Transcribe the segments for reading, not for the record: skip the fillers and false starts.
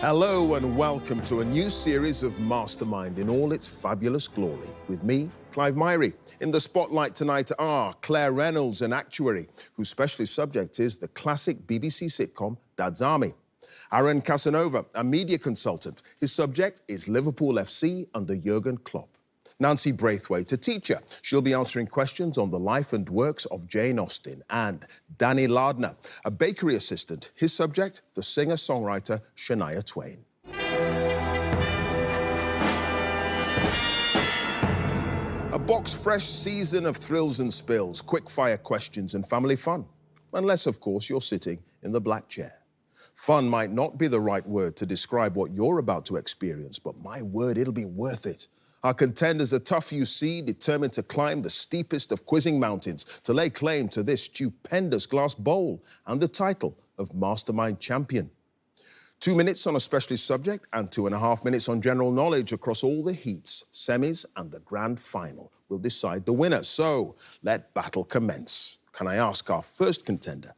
Hello and welcome to a new series of Mastermind in all its fabulous glory. With me, Clive Myrie. In the spotlight tonight are Claire Reynolds, an actuary, whose specialist subject is the classic BBC sitcom Dad's Army. Aaron Casanova, a media consultant. His subject is Liverpool FC under Jurgen Klopp. Nancy Braithwaite, a teacher. She'll be answering questions on the life and works of Jane Austen. And Danny Lardner, a bakery assistant. His subject, the singer-songwriter Shania Twain. A box-fresh season of thrills and spills, quick-fire questions and family fun. Unless, of course, you're sitting in the black chair. Fun might not be the right word to describe what you're about to experience, but my word, it'll be worth it. Our contenders are tough, you see, determined to climb the steepest of quizzing mountains, to lay claim to this stupendous glass bowl and the title of Mastermind Champion. 2 minutes on a specialist subject and 2.5 minutes on general knowledge across all the heats, semis and the grand final will decide the winner. So, let battle commence. Can I ask our first contender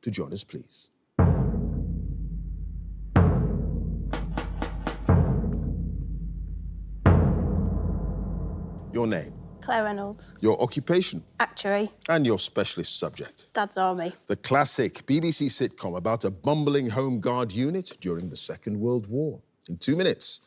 to join us, please? Your name? Claire Reynolds. Your occupation? Actuary. And your specialist subject? Dad's Army. The classic BBC sitcom about a bumbling Home Guard unit during the Second World War. In 2 minutes,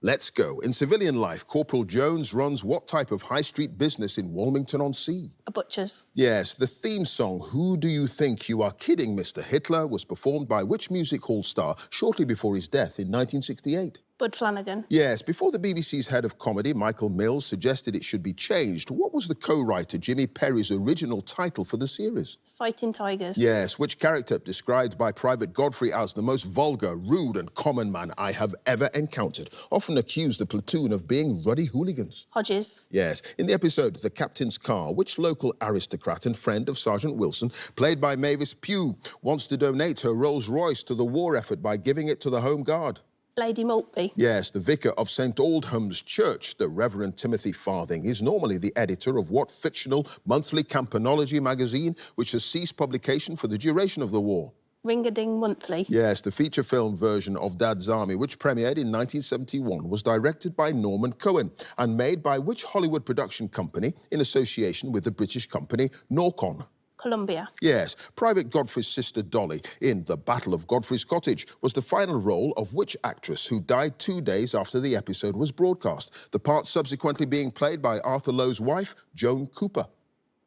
let's go. In civilian life, Corporal Jones runs what type of high street business in Walmington-on-Sea? A butcher's. Yes, the theme song, Who Do You Think You Are Kidding, Mr. Hitler, was performed by which music hall star shortly before his death in 1968? Bud Flanagan. Yes, before the BBC's head of comedy, Michael Mills, suggested it should be changed, what was the co-writer Jimmy Perry's original title for the series? Fighting Tigers. Yes, which character, described by Private Godfrey as the most vulgar, rude and common man I have ever encountered, often accused the platoon of being ruddy hooligans? Hodges. Yes, in the episode The Captain's Car, which local aristocrat and friend of Sergeant Wilson, played by Mavis Pugh, wants to donate her Rolls-Royce to the war effort by giving it to the Home Guard? Lady Maltby. Yes, the vicar of St Aldham's Church, the Reverend Timothy Farthing, is normally the editor of what fictional monthly campanology magazine which has ceased publication for the duration of the war? Ring-a-Ding Monthly. Yes, the feature film version of Dad's Army, which premiered in 1971, was directed by Norman Cohen and made by which Hollywood production company in association with the British company Norcon? Columbia. Yes, Private Godfrey's sister Dolly in The Battle of Godfrey's Cottage was the final role of which actress who died 2 days after the episode was broadcast, the part subsequently being played by Arthur Lowe's wife, Joan Cooper?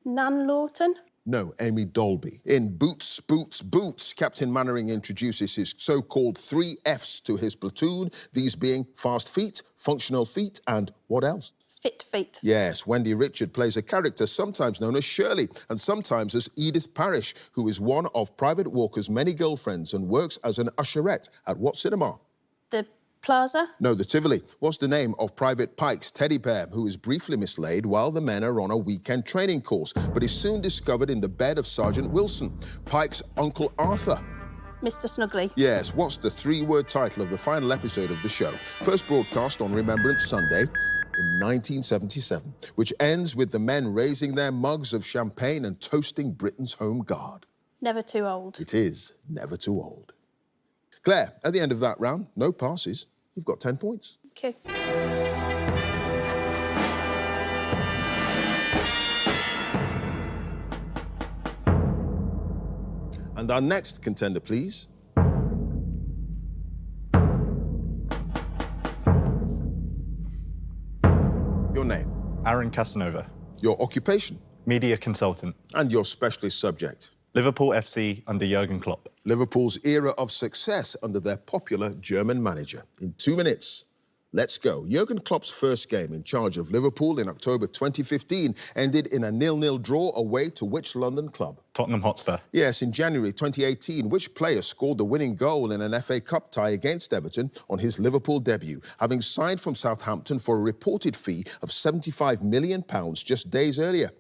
Nan Lawton. No, Amy Dolby. In Boots, Boots, Boots, Captain Mannering introduces his so-called 3 Fs to his platoon, these being fast feet, functional feet, and what else? Fit Feet. Yes, Wendy Richard plays a character sometimes known as Shirley and sometimes as Edith Parish, who is one of Private Walker's many girlfriends and works as an usherette at what cinema? The Plaza. No, the Tivoli. What's the name of Private Pike's teddy bear, who is briefly mislaid while the men are on a weekend training course, but is soon discovered in the bed of Sergeant Wilson, Pike's Uncle Arthur? Mr. Snuggly. Yes, what's the 3-word title of the final episode of the show? First broadcast on Remembrance Sunday in 1977, which ends with the men raising their mugs of champagne and toasting Britain's Home Guard. Never Too Old. It is never too old. Claire, at the end of that round, no passes. You've got 10 points. Okay. And our next contender, please. Your name? Aaron Casanova. Your occupation? Media consultant. And your specialist subject? Liverpool FC under Jurgen Klopp. Liverpool's era of success under their popular German manager. In 2 minutes, let's go. Jurgen Klopp's first game in charge of Liverpool in October 2015 ended in a 0-0 draw away to which London club? Tottenham Hotspur. Yes, in January 2018, which player scored the winning goal in an FA Cup tie against Everton on his Liverpool debut, having signed from Southampton for a reported fee of £75 million just days earlier?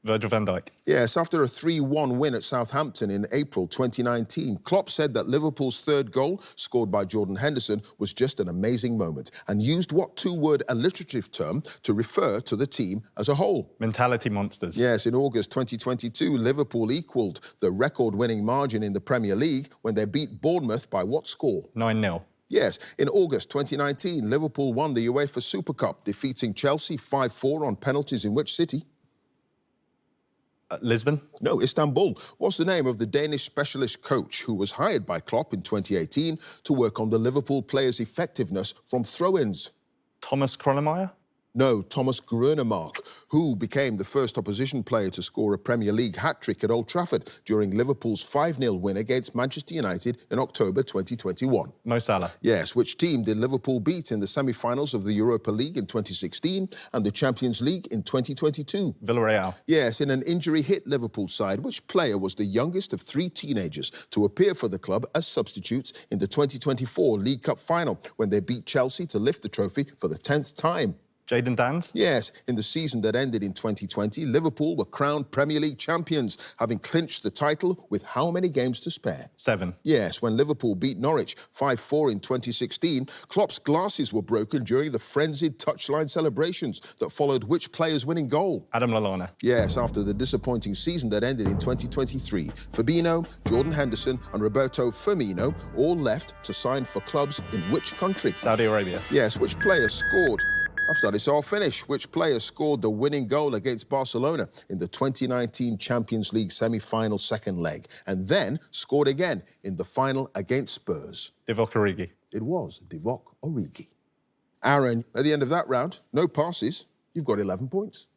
Virgil van Dijk. Yes, after a 3-1 win at Southampton in April 2019, Klopp said that Liverpool's third goal, scored by Jordan Henderson, was just an amazing moment and used what 2-word alliterative term to refer to the team as a whole? Mentality monsters. Yes, in August 2022, Liverpool equalled the record-winning margin in the Premier League when they beat Bournemouth by what score? 9-0. Yes, in August 2019, Liverpool won the UEFA Super Cup, defeating Chelsea 5-4 on penalties in which city? Lisbon. No, Istanbul. What's the name of the Danish specialist coach who was hired by Klopp in 2018 to work on the Liverpool players' effectiveness from throw-ins? Thomas Kronemeyer. No, Thomas Grunemark, who became the first opposition player to score a Premier League hat-trick at Old Trafford during Liverpool's 5-0 win against Manchester United in October 2021. Mo Salah. Yes, which team did Liverpool beat in the semi-finals of the Europa League in 2016 and the Champions League in 2022? Villarreal. Yes, in an injury-hit Liverpool side, which player was the youngest of 3 teenagers to appear for the club as substitutes in the 2024 League Cup final when they beat Chelsea to lift the trophy for the 10th time? Jadon Danns. Yes, in the season that ended in 2020, Liverpool were crowned Premier League champions, having clinched the title with how many games to spare? 7. Yes, when Liverpool beat Norwich 5-4 in 2016, Klopp's glasses were broken during the frenzied touchline celebrations that followed which player's winning goal? Adam Lallana. Yes, after the disappointing season that ended in 2023, Fabinho, Jordan Henderson and Roberto Firmino all left to sign for clubs in which country? Saudi Arabia. Yes, which player scored? I've started, so I'll finish. Which player scored the winning goal against Barcelona in the 2019 Champions League semi-final second leg and then scored again in the final against Spurs? Divock Origi. It was Divock Origi. Aaron, at the end of that round, no passes. You've got 11 points.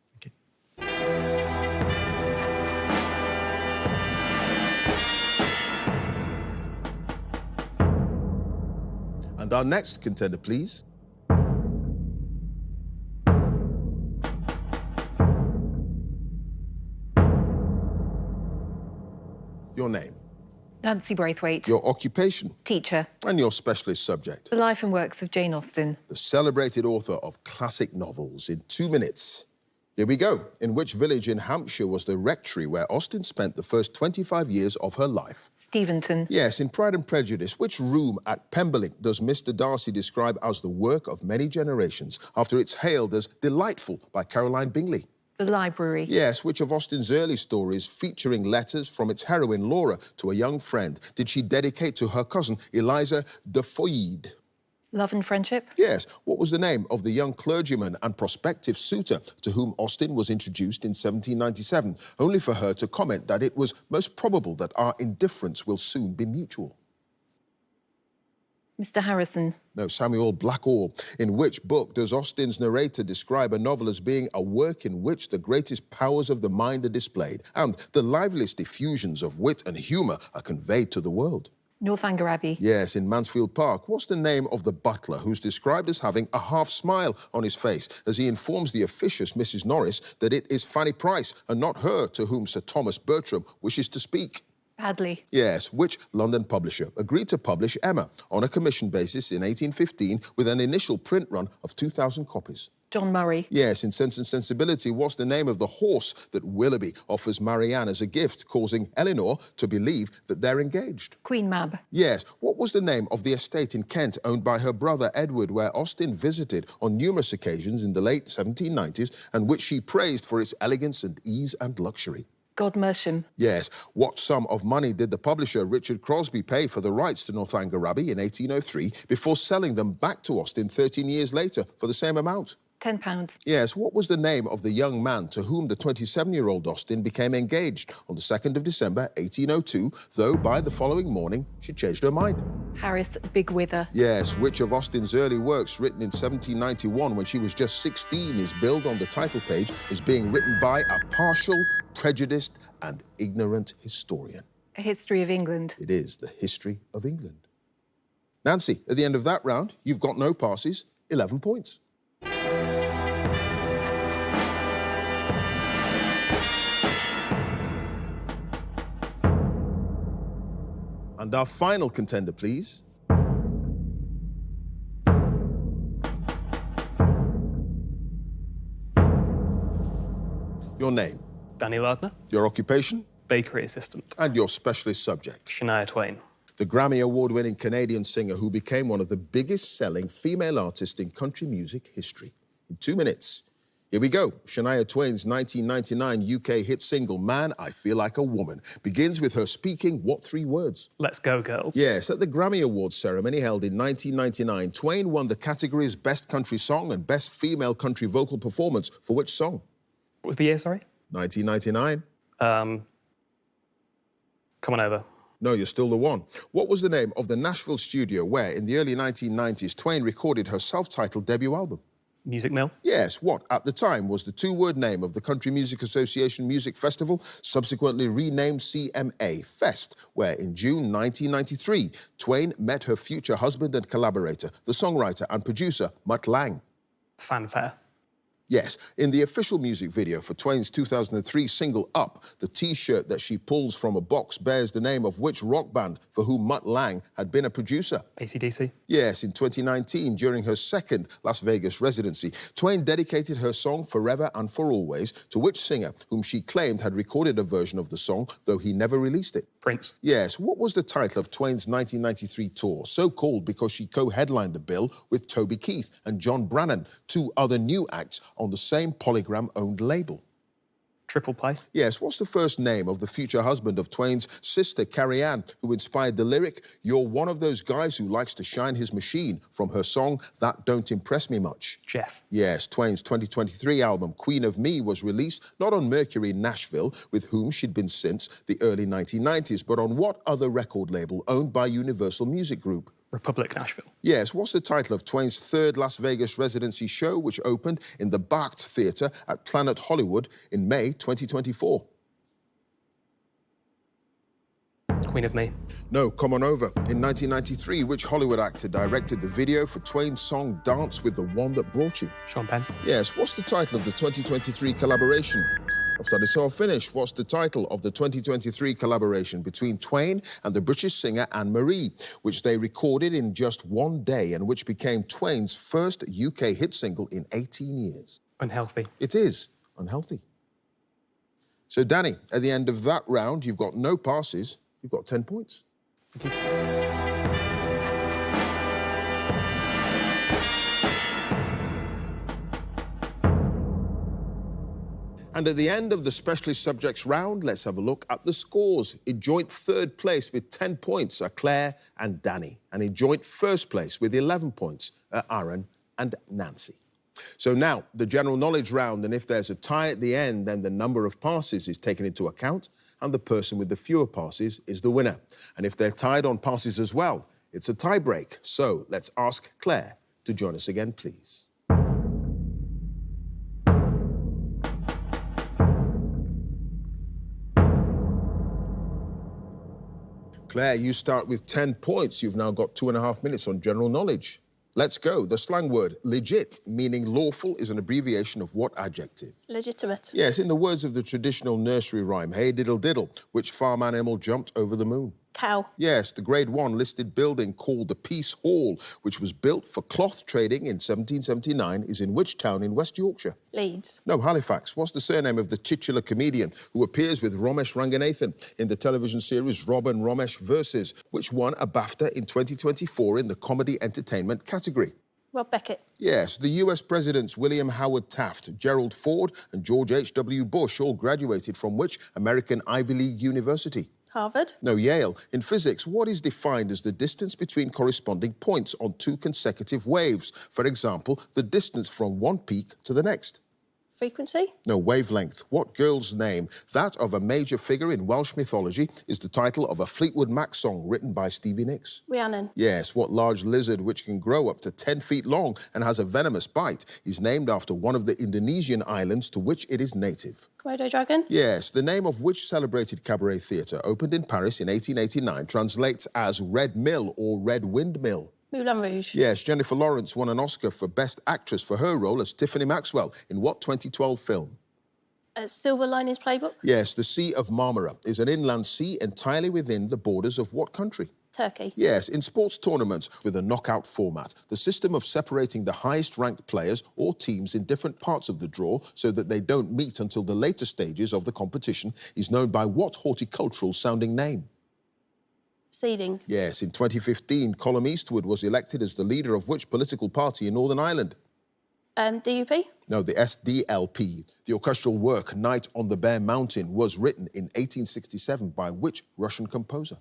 And our next contender, please. Your name, Nancy Braithwaite. your occupation, Teacher. and your specialist subject. The life and works of Jane Austen. The celebrated author of classic novels in 2 minutes. Here we go. In which village in Hampshire was the rectory where Austen spent the first 25 years of her life? Steventon. Yes, in Pride and Prejudice, which room at Pemberley does Mr. Darcy describe as the work of many generations after it's hailed as delightful by Caroline Bingley? The library. Yes, which of Austen's early stories featuring letters from its heroine Laura to a young friend did she dedicate to her cousin Eliza de Foyde? Love and Friendship. Yes, what was the name of the young clergyman and prospective suitor to whom Austen was introduced in 1797, only for her to comment that it was most probable that our indifference will soon be mutual? Mr. Harrison. No, Samuel Blackall. In which book does Austen's narrator describe a novel as being a work in which the greatest powers of the mind are displayed and the liveliest effusions of wit and humour are conveyed to the world? Northanger Abbey. Yes, in Mansfield Park. What's the name of the butler who's described as having a half smile on his face as he informs the officious Mrs. Norris that it is Fanny Price and not her to whom Sir Thomas Bertram wishes to speak? Padley. Yes, which London publisher agreed to publish Emma on a commission basis in 1815 with an initial print run of 2,000 copies? John Murray. Yes, in Sense and Sensibility, what's the name of the horse that Willoughby offers Marianne as a gift, causing Eleanor to believe that they're engaged? Queen Mab. Yes, what was the name of the estate in Kent owned by her brother Edward, where Austen visited on numerous occasions in the late 1790s and which she praised for its elegance and ease and luxury? Godmersham. Yes. What sum of money did the publisher Richard Crosby pay for the rights to Northanger Abbey in 1803 before selling them back to Austen 13 years later for the same amount? £10. Yes. What was the name of the young man to whom the 27-year-old Austen became engaged on the 2nd of December 1802, though by the following morning she changed her mind? Harris Bigwither. Yes. Which of Austen's early works, written in 1791 when she was just 16, is billed on the title page as being written by a partial, prejudiced and ignorant historian? A History of England. It is the History of England. Nancy, at the end of that round, you've got no passes, 11 points. And our final contender, please. Your name, Danny Lardner, your occupation, bakery assistant. and your specialist subject. Shania Twain. The Grammy Award-winning Canadian singer who became one of the biggest-selling female artists in country music history. In 2 minutes, Here we go. Shania Twain's 1999 UK hit single, Man, I Feel Like a Woman, begins with her speaking what 3 words? Let's go, girls. Yes, at the Grammy Awards ceremony held in 1999, Twain won the categories Best Country Song and Best Female Country Vocal Performance for which song? What was the year, sorry? 1999. Come on over. No, you're still the one. What was the name of the Nashville studio where, in the early 1990s, Twain recorded her self-titled debut album? Music Mill. Yes, what, at the time, was the 2-word name of the Country Music Association Music Festival, subsequently renamed CMA Fest, where in June 1993, Twain met her future husband and collaborator, the songwriter and producer, Mutt Lange. Fanfare. Yes, in the official music video for Twain's 2003 single Up, the T-shirt that she pulls from a box bears the name of which rock band for whom Mutt Lange had been a producer? AC/DC. Yes, in 2019, during her second Las Vegas residency, Twain dedicated her song Forever and For Always to which singer whom she claimed had recorded a version of the song, though he never released it? Prince. Yes, what was the title of Twain's 1993 tour, so called because she co-headlined the bill with Toby Keith and John Brannon, 2 other new acts on the same Polygram-owned label? Triple Play. Yes, what's the first name of the future husband of Twain's sister, Carrie Ann, who inspired the lyric, "You're one of those guys who likes to shine his machine," from her song, That Don't Impress Me Much? Jeff. Yes, Twain's 2023 album, Queen of Me, was released not on Mercury in Nashville, with whom she'd been since the early 1990s, but on what other record label owned by Universal Music Group? Republic Nashville. Yes, what's the title of Twain's 3rd Las Vegas residency show, which opened in the Barked Theatre at Planet Hollywood in May 2024? Queen of Me. No, Come On Over. In 1993, which Hollywood actor directed the video for Twain's song Dance with the One That Brought You? Sean Penn. Yes, what's the title of the 2023 collaboration? I've studied, so I'll finish. What's the title of the 2023 collaboration between Twain and the British singer Anne-Marie, which they recorded in just 1 day and which became Twain's first UK hit single in 18 years? Unhealthy. It is Unhealthy. So, Danny, at the end of that round, you've got no passes. You've got 10 points. Thank you. And at the end of the specialist subjects round, let's have a look at the scores. In joint 3rd place with 10 points are Claire and Danny. And in joint 1st place with 11 points are Aaron and Nancy. So now, the general knowledge round, and if there's a tie at the end, then the number of passes is taken into account, and the person with the fewer passes is the winner. And if they're tied on passes as well, it's a tie break. So let's ask Claire to join us again, please. Claire, you start with 10 points. You've now got 2.5 minutes on general knowledge. Let's go. The slang word legit, meaning lawful, is an abbreviation of what adjective? Legitimate. Yes, in the words of the traditional nursery rhyme, hey diddle diddle, which farm animal jumped over the moon? Cow. Yes, the Grade 1 listed building called the Peace Hall, which was built for cloth trading in 1779, is in which town in West Yorkshire? Leeds. No, Halifax. What's the surname of the titular comedian who appears with Romesh Ranganathan in the television series Rob and Romesh Versus, which won a BAFTA in 2024 in the comedy entertainment category? Rob Beckett. Yes, the US presidents William Howard Taft, Gerald Ford and George H.W. Bush all graduated from which American Ivy League university? Harvard. No, Yale. In physics, what is defined as the distance between corresponding points on 2 consecutive waves? For example, the distance from one peak to the next. Frequency. No, wavelength. What girl's name, that of a major figure in Welsh mythology, is the title of a Fleetwood Mac song written by Stevie Nicks? Rhiannon. Yes, what large lizard, which can grow up to 10 feet long and has a venomous bite, is named after one of the Indonesian islands to which it is native? Komodo dragon. Yes, the name of which celebrated cabaret theatre opened in Paris in 1889 translates as Red Mill or Red Windmill? Moulin Rouge. Yes, Jennifer Lawrence won an Oscar for Best Actress for her role as Tiffany Maxwell in what 2012 film? Silver Linings Playbook. Yes, the Sea of Marmara is an inland sea entirely within the borders of what country? Turkey. Yes, in sports tournaments with a knockout format, the system of separating the highest-ranked players or teams in different parts of the draw so that they don't meet until the later stages of the competition is known by what horticultural-sounding name? Seeding. Yes, in 2015, Colum Eastwood was elected as the leader of which political party in Northern Ireland? DUP? No, the SDLP. The orchestral work Night on the Bear Mountain was written in 1867 by which Russian composer?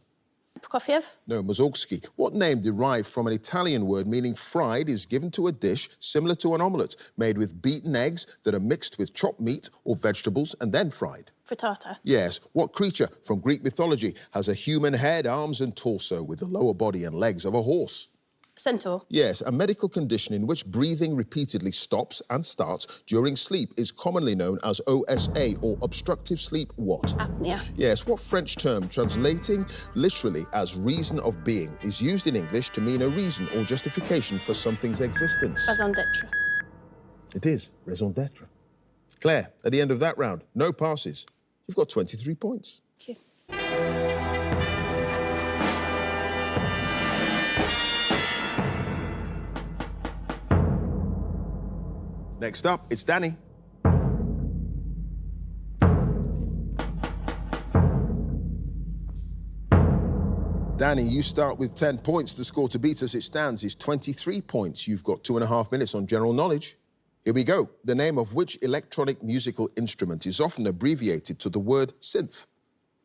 Prokofiev? No, Mussorgsky. What name derived from an Italian word meaning fried is given to a dish similar to an omelette, made with beaten eggs that are mixed with chopped meat or vegetables and then fried? Frittata? Yes. What creature from Greek mythology has a human head, arms and torso with the lower body and legs of a horse? Centaur? Yes, a medical condition in which breathing repeatedly stops and starts during sleep is commonly known as OSA, or obstructive sleep what? Apnea? Yes, what French term, translating literally as reason of being, is used in English to mean a reason or justification for something's existence? Raison d'etre? It is raison d'etre. Claire, at the end of that round, no passes. You've got 23 points. Thank you. Next up, it's Danny. Danny, you start with 10 points. The score to beat as it stands is 23 points. You've got 2.5 minutes on general knowledge. Here we go. The name of which electronic musical instrument is often abbreviated to the word synth?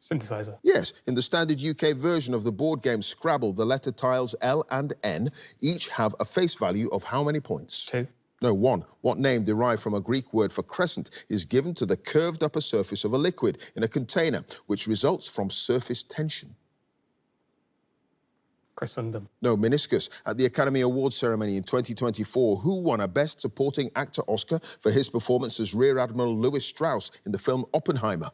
Synthesizer. Yes, in the standard UK version of the board game Scrabble, the letter tiles L and N each have a face value of how many points? 2. No, 1. What name derived from a Greek word for crescent is given to the curved upper surface of a liquid in a container, which results from surface tension? Christendom. No, meniscus. At the Academy Awards ceremony in 2024, who won a Best Supporting Actor Oscar for his performance as Rear Admiral Louis Strauss in the film Oppenheimer?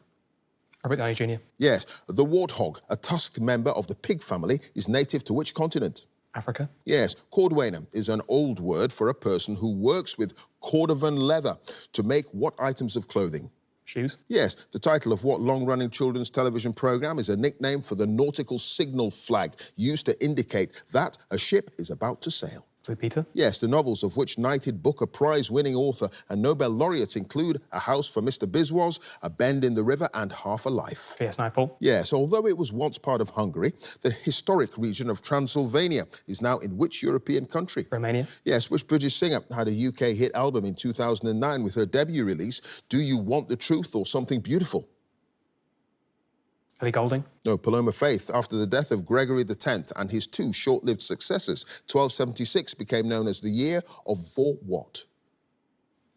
Robert Downey Jr. Yes. The warthog, a tusked member of the pig family, is native to which continent? Africa. Yes, cordwainer is an old word for a person who works with cordovan leather to make what items of clothing? Shoes. Yes, the title of what long-running children's television program is a nickname for the nautical signal flag used to indicate that a ship is about to sail? Blue Peter. Yes, the novels of which knighted Booker Prize-winning author and Nobel laureate include A House for Mr. Biswas, A Bend in the River and Half a Life. V.S. Naipaul. Yes, although it was once part of Hungary, the historic region of Transylvania is now in which European country? Romania. Yes, which British singer had a UK hit album in 2009 with her debut release, Do You Want the Truth or Something Beautiful? Ellie Goulding. No, Paloma Faith. After the death of Gregory X and his 2 short-lived successors, 1276 became known as the year of for what?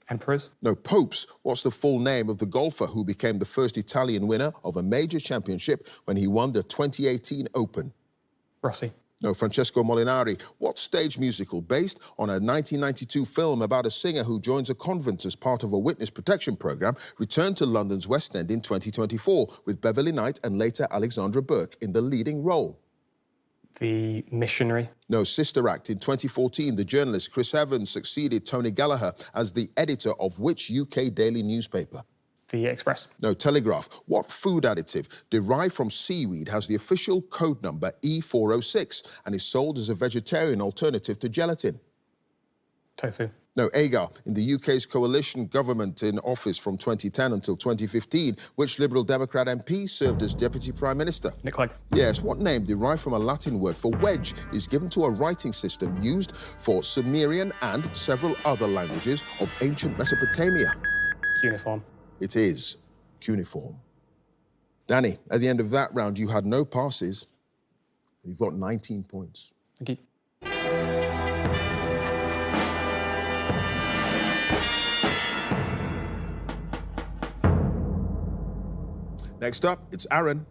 Emperors. No, popes. What's the full name of the golfer who became the first Italian winner of a major championship when he won the 2018 Open? Rossi. No, Francesco Molinari. What stage musical, based on a 1992 film about a singer who joins a convent as part of a witness protection program, returned to London's West End in 2024 with Beverly Knight and later Alexandra Burke in the leading role? The Missionary. No, Sister Act. In 2014, the journalist Chris Evans succeeded Tony Gallagher as the editor of which UK daily newspaper? The Express. No, Telegraph. What food additive derived from seaweed has the official code number E406 and is sold as a vegetarian alternative to gelatin? Tofu. No, agar. In the UK's coalition government in office from 2010 until 2015, which Liberal Democrat MP served as Deputy Prime Minister? Nick Clegg. Yes, what name derived from a Latin word for wedge is given to a writing system used for Sumerian and several other languages of ancient Mesopotamia? Uniform. It is cuneiform. Danny, at the end of that round, you had no passes. You've got 19 points. Thank you. Next up, it's Aaron.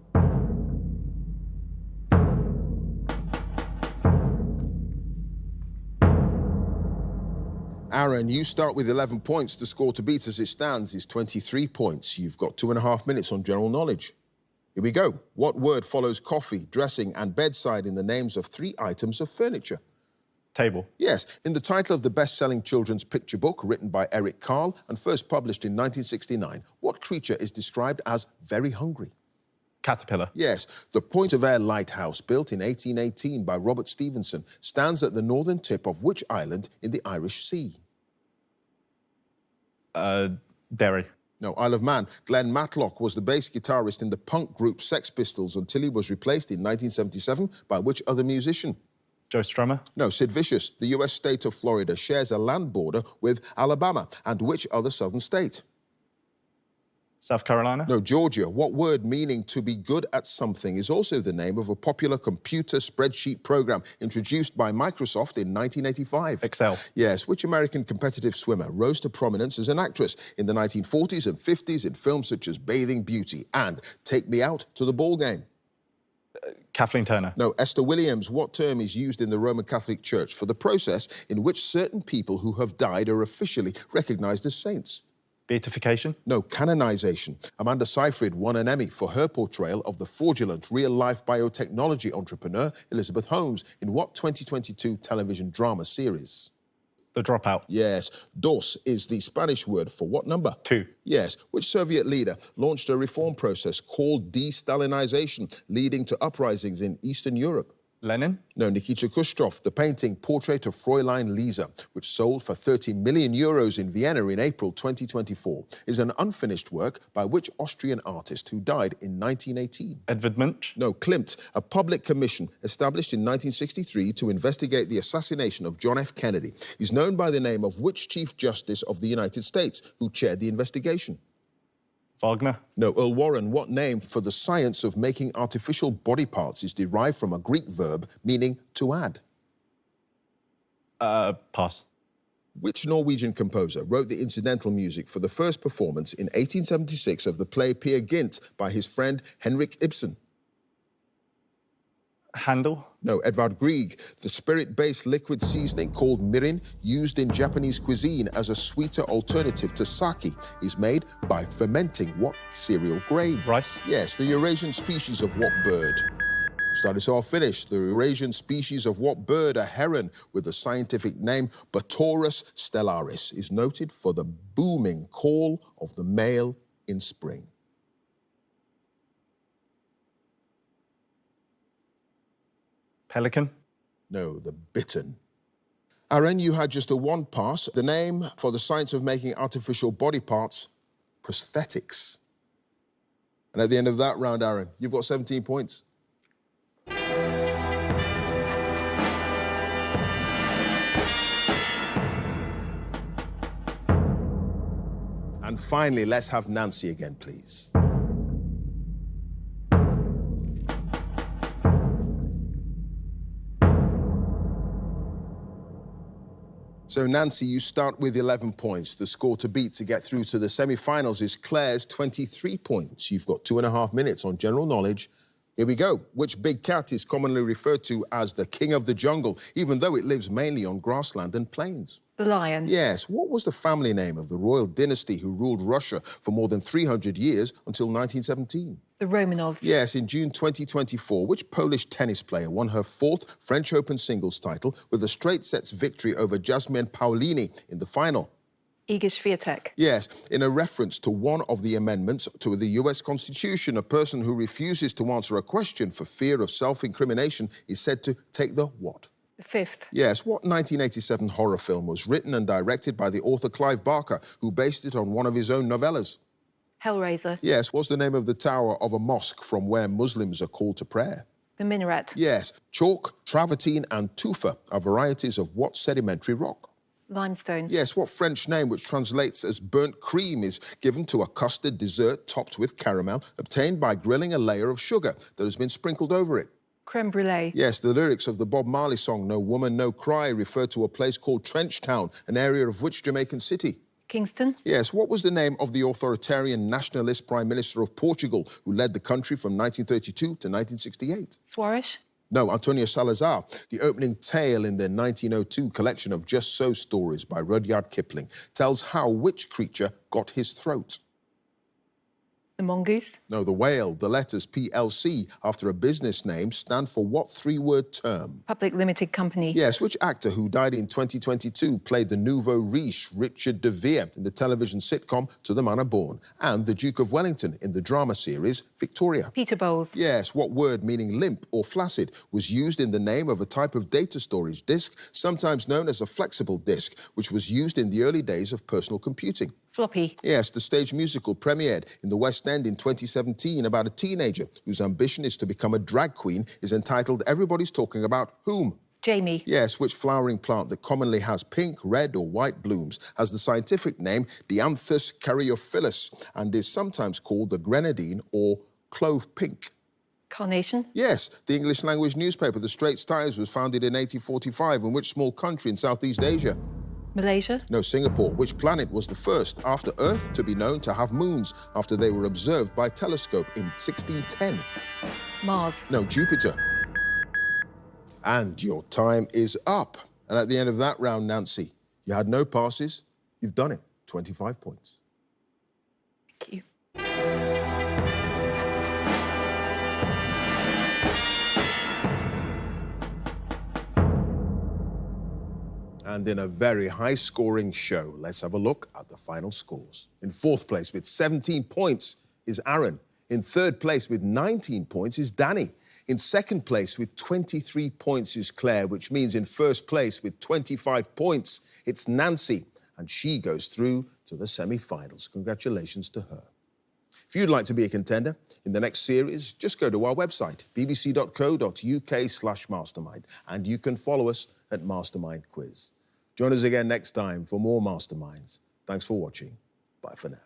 Aaron, you start with 11 points. The score to beat as it stands is 23 points. You've got 2.5 minutes on general knowledge. Here we go. What word follows coffee, dressing and bedside in the names of 3 items of furniture? Table. Yes, in the title of the best-selling children's picture book written by Eric Carle and first published in 1969, what creature is described as very hungry? Caterpillar. Yes, the Point of Ayre Lighthouse, built in 1818 by Robert Stevenson, stands at the northern tip of which island in the Irish Sea? Derry. No, Isle of Man. Glenn Matlock was the bass guitarist in the punk group Sex Pistols until he was replaced in 1977 by which other musician? Joe Strummer. No, Sid Vicious. The US state of Florida shares a land border with Alabama. And which other southern state? South Carolina. No, Georgia. What word meaning to be good at something is also the name of a popular computer spreadsheet program introduced by Microsoft in 1985? Excel. Yes. Which American competitive swimmer rose to prominence as an actress in the 1940s and 50s in films such as Bathing Beauty and Take Me Out to the Ball Game? Kathleen Turner. No, Esther Williams. What term is used in the Roman Catholic Church for the process in which certain people who have died are officially recognized as saints? Beatification. No, canonization. Amanda Seyfried won an Emmy for her portrayal of the fraudulent real-life biotechnology entrepreneur Elizabeth Holmes in what 2022 television drama series? The Dropout. Yes. Dos is the Spanish word for what number? 2. Yes. Which Soviet leader launched a reform process called de-Stalinization, leading to uprisings in Eastern Europe? Lenin. No, Nikita Khrushchev, the painting Portrait of Fräulein Lisa, which sold for 30 million euros in Vienna in April 2024, is an unfinished work by which Austrian artist who died in 1918? Edvard Munch. No, Klimt, a public commission established in 1963 to investigate the assassination of John F. Kennedy, is known by the name of which Chief Justice of the United States who chaired the investigation? Wagner. No, Earl Warren, what name for the science of making artificial body parts is derived from a Greek verb meaning to add? Pass. Which Norwegian composer wrote the incidental music for the first performance in 1876 of the play Peer Gynt by his friend Henrik Ibsen? Handel. No, Edvard Grieg, the spirit-based liquid seasoning called mirin, used in Japanese cuisine as a sweeter alternative to sake, is made by fermenting what cereal grain? Rice. Yes, the Eurasian species of what bird? Study so finished. The Eurasian species of what bird, a heron with the scientific name Batorus stellaris, is noted for the booming call of the male in spring? Pelican. No, the bittern. Aaron, you had just a 1 pass. The name for the science of making artificial body parts, prosthetics. And at the end of that round, Aaron, you've got 17 points. And finally, let's have Nancy again, please. So, Nancy, you start with 11 points. The score to beat to get through to the semi-finals is Claire's 23 points. You've got 2.5 minutes on general knowledge. Here we go. Which big cat is commonly referred to as the king of the jungle, even though it lives mainly on grassland and plains? The lion. Yes. What was the family name of the royal dynasty who ruled Russia for more than 300 years until 1917? The Romanovs. Yes, in June 2024, which Polish tennis player won her 4th French Open singles title with a straight sets victory over Jasmine Paolini in the final? Iga Swiatek. Yes, in a reference to one of the amendments to the US Constitution, a person who refuses to answer a question for fear of self-incrimination is said to take the what? The 5th. Yes, what 1987 horror film was written and directed by the author Clive Barker, who based it on one of his own novellas? Hellraiser. Yes, what's the name of the tower of a mosque from where Muslims are called to prayer? The minaret. Yes, chalk, travertine and tufa are varieties of what sedimentary rock? Limestone. Yes, what French name, which translates as burnt cream, is given to a custard dessert topped with caramel, obtained by grilling a layer of sugar that has been sprinkled over it? Creme brulee. Yes, the lyrics of the Bob Marley song No Woman, No Cry refer to a place called Trenchtown, an area of which Jamaican city? Kingston. Yes, what was the name of the authoritarian nationalist Prime Minister of Portugal who led the country from 1932 to 1968? Suarez. No, Antonio Salazar. The opening tale in the 1902 collection of Just So stories by Rudyard Kipling tells how which creature got his throat? The mongoose. No, the whale. The letters PLC, after a business name, stand for what 3-word term? Public Limited Company. Yes, which actor who died in 2022 played the nouveau riche Richard de Vere in the television sitcom To the Manor Born, and the Duke of Wellington in the drama series Victoria? Peter Bowles. Yes, what word meaning limp or flaccid was used in the name of a type of data storage disk, sometimes known as a flexible disk, which was used in the early days of personal computing? Floppy. Yes, the stage musical premiered in the West End in 2017 about a teenager whose ambition is to become a drag queen is entitled Everybody's Talking About Whom? Jamie. Yes, which flowering plant that commonly has pink, red or white blooms has the scientific name Dianthus caryophyllus and is sometimes called the grenadine or clove pink? Carnation. Yes, the English language newspaper The Straits Times was founded in 1845 in which small country in Southeast Asia? Malaysia. No, Singapore. Which planet was the first after Earth to be known to have moons after they were observed by telescope in 1610? Mars. No, Jupiter. And your time is up. And at the end of that round, Nancy, you had no passes. You've done it. 25 points. Thank you. And in a very high-scoring show, let's have a look at the final scores. In fourth place with 17 points is Aaron. In third place with 19 points is Danny. In second place with 23 points is Claire, which means in first place with 25 points, it's Nancy. And she goes through to the semi-finals. Congratulations to her. If you'd like to be a contender in the next series, just go to our website, bbc.co.uk/mastermind, and you can follow us at Mastermind Quiz. Join us again next time for more Masterminds. Thanks for watching. Bye for now.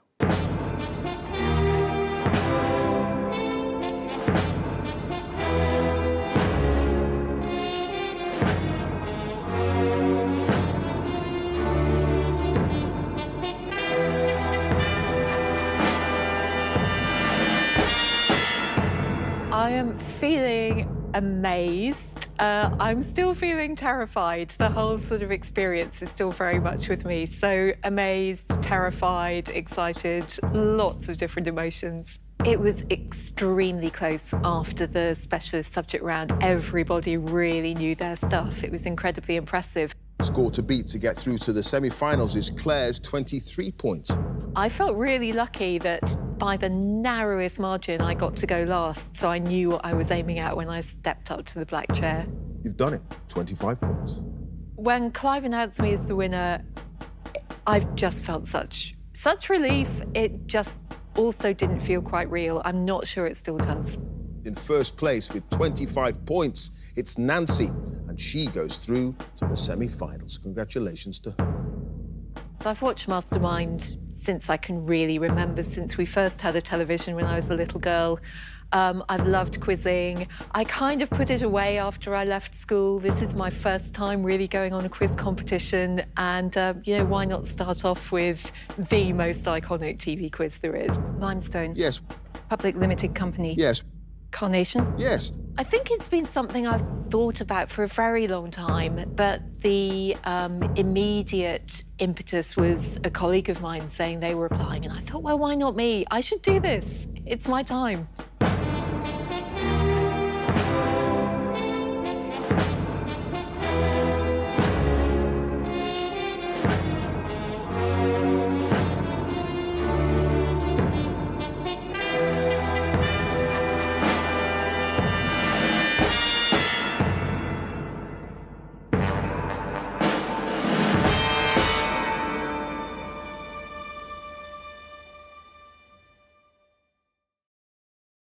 I am feeling amazed. I'm still feeling terrified. The whole sort of experience is still very much with me. So amazed, terrified, excited, lots of different emotions. It was extremely close after the specialist subject round. Everybody really knew their stuff. It was incredibly impressive. Score to beat to get through to the semi-finals is Claire's 23 points. I felt really lucky that by the narrowest margin I got to go last, so I knew what I was aiming at when I stepped up to the black chair. You've done it, 25 points. When Clive announced me as the winner, I've just felt such relief. It just also didn't feel quite real. I'm not sure it still does. In first place with 25 points, it's Nancy, and she goes through to the semi-finals. Congratulations to her. So I've watched Mastermind since I can really remember, since we first had a television when I was a little girl. I've loved quizzing. I kind of put it away after I left school. This is my first time really going on a quiz competition. And, you know, why not start off with the most iconic TV quiz there is? Limestone. Yes. Public Limited Company. Yes. Carnation. Yes. I think it's been something I've thought about for a very long time, but the immediate impetus was a colleague of mine saying they were applying, and I thought, well, why not me? I should do this. It's my time.